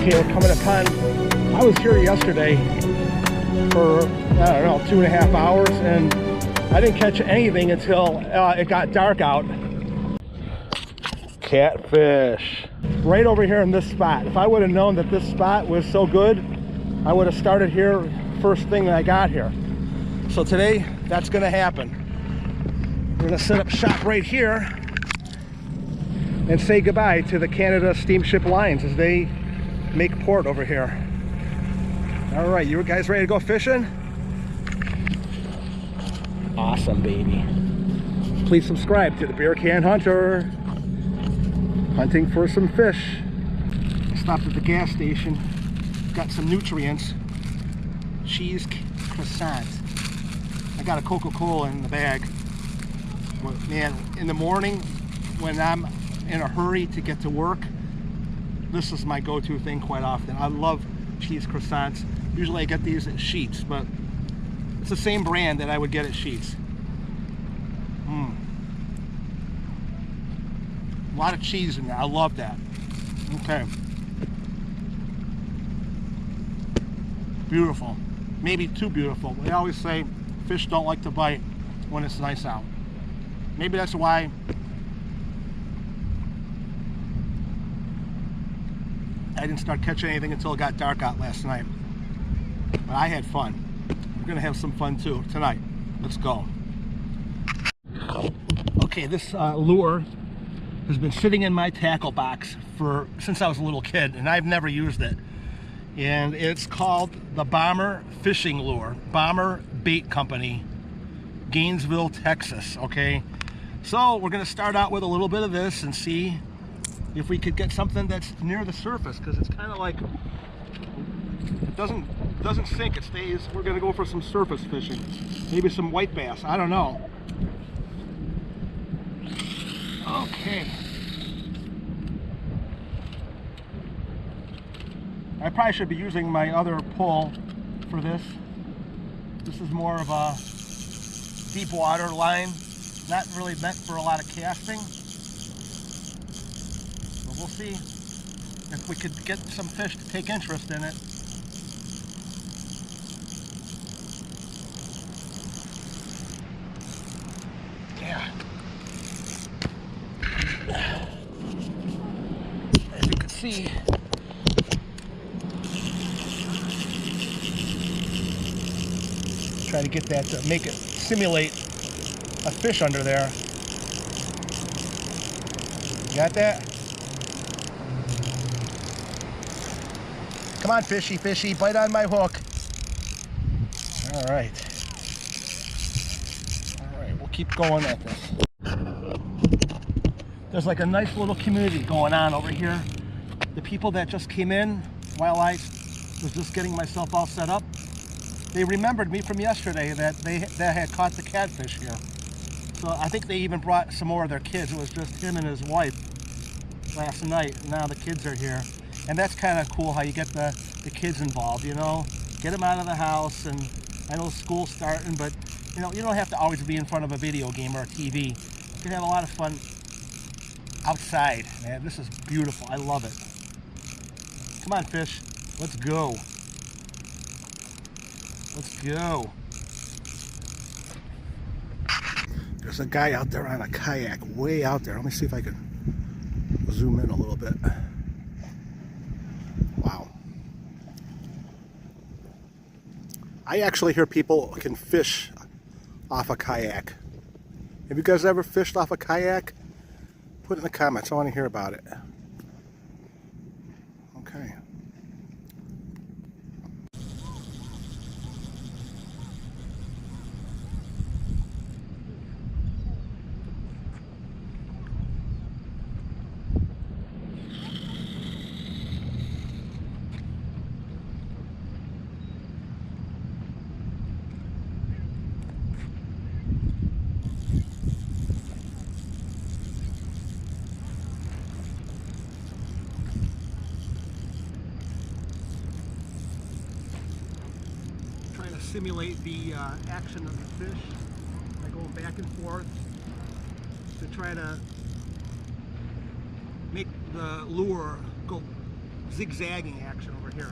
Okay, we're coming upon, I was here yesterday for, I don't know, 2.5 hours, and I didn't catch anything until it got dark out. Catfish. Right over here in this spot. If I would have known that this spot was so good, I would have started here first thing that I got here. So today, that's gonna happen. We're gonna set up shop right here and say goodbye to the Canada Steamship Lines as they make port over here. All right, you guys ready to go fishing? Awesome, baby. Please subscribe to the Beer Can Hunter. Hunting for some fish. Stopped at the gas station. Got some nutrients. Cheese croissant. I got a Coca-Cola in the bag. But man, in the morning when I'm in a hurry to get to work, this is my go-to thing quite often. I love cheese croissants. Usually I get these at Sheetz, but it's the same brand that I would get at Sheetz. A lot of cheese in there. I love that. Okay. Beautiful. Maybe too beautiful. They always say fish don't like to bite when it's nice out. Maybe that's why I didn't start catching anything until it got dark out last night. But I had fun. We're gonna have some fun too tonight. Let's go. Okay, this lure has been sitting in my tackle box since I was a little kid, and I've never used it. And it's called the Bomber Fishing Lure. Bomber Bait Company, Gainesville, Texas. Okay, so we're gonna start out with a little bit of this and see if we could get something that's near the surface, because it's kind of like it doesn't sink, it stays. We're gonna go for some surface fishing, maybe some white bass, I don't know. Okay, I probably should be using my other pole for this. This is more of a deep water line, not really meant for a lot of casting. We'll see if we could get some fish to take interest in it. Yeah. As you can see, try to get that to make it simulate a fish under there. You got that? Come on, fishy, fishy, bite on my hook. All right. All right, we'll keep going at this. There's like a nice little community going on over here. The people that just came in while I was just getting myself all set up, they remembered me from yesterday that they had caught the catfish here. So I think they even brought some more of their kids. It was just him and his wife last night, and now the kids are here. And that's kind of cool how you get the kids involved, you know, get them out of the house. And I know school's starting, but you know, you don't have to always be in front of a video game or a TV. You can have a lot of fun outside. Man, this is beautiful. I love it. Come on, fish. Let's go. Let's go. There's a guy out there on a kayak, way out there. Let me see if I can zoom in a little bit. Wow. I actually hear people can fish off a kayak. Have you guys ever fished off a kayak? Put it in the comments. I want to hear about it. Okay. Simulate the action of the fish by going back and forth to try to make the lure go zigzagging action over here.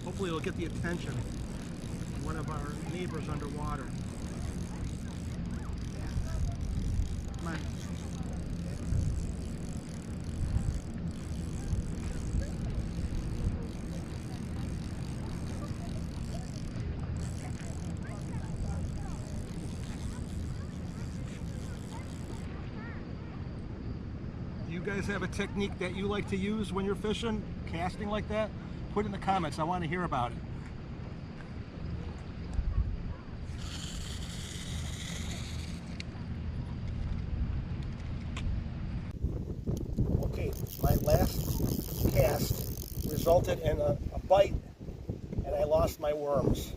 Hopefully it'll get the attention of one of our neighbors underwater. Come on. Do you guys have a technique that you like to use when you're fishing, casting like that? Put it in the comments. I want to hear about it. Okay, my last cast resulted in a bite, and I lost my worms.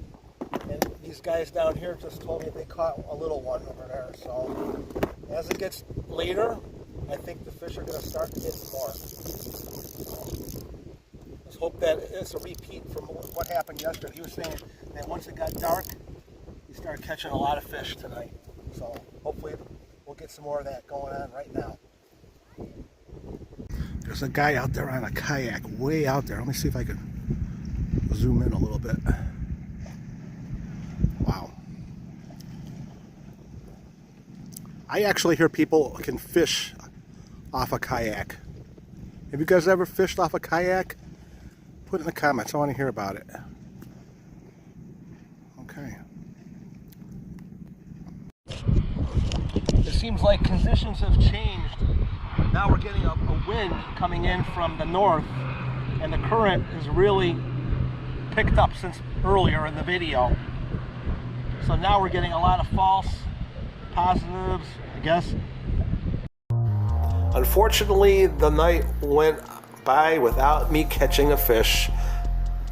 And these guys down here just told me they caught a little one over there. So as it gets later, I think the fish are going to start getting more. Let's hope that it's a repeat from what happened yesterday. He was saying that once it got dark, he started catching a lot of fish tonight. So hopefully we'll get some more of that going on right now. There's a guy out there on a kayak way out there. Let me see if I can zoom in a little bit. Wow. I actually hear people can fish off a kayak. Have you guys ever fished off a kayak? Put it in the comments. I want to hear about it. Okay. It seems like conditions have changed. Now we're getting a wind coming in from the north, and the current is really picked up since earlier in the video. So now we're getting a lot of false positives, I guess. Unfortunately, the night went by without me catching a fish.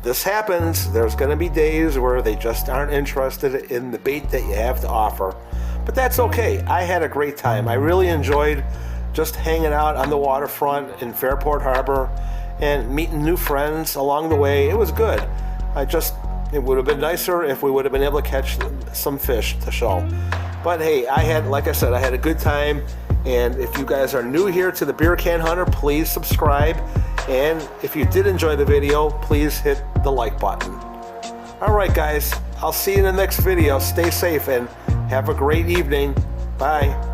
This happens. There's going to be days where they just aren't interested in the bait that you have to offer. But that's okay. I had a great time. I really enjoyed just hanging out on the waterfront in Fairport Harbor and meeting new friends along the way. It was good. It would have been nicer if we would have been able to catch some fish to show. But hey, like I said, I had a good time. And if you guys are new here to the Beer Can Hunter, please subscribe. And if you did enjoy the video, please hit the like button. All right, guys, I'll see you in the next video. Stay safe and have a great evening. Bye.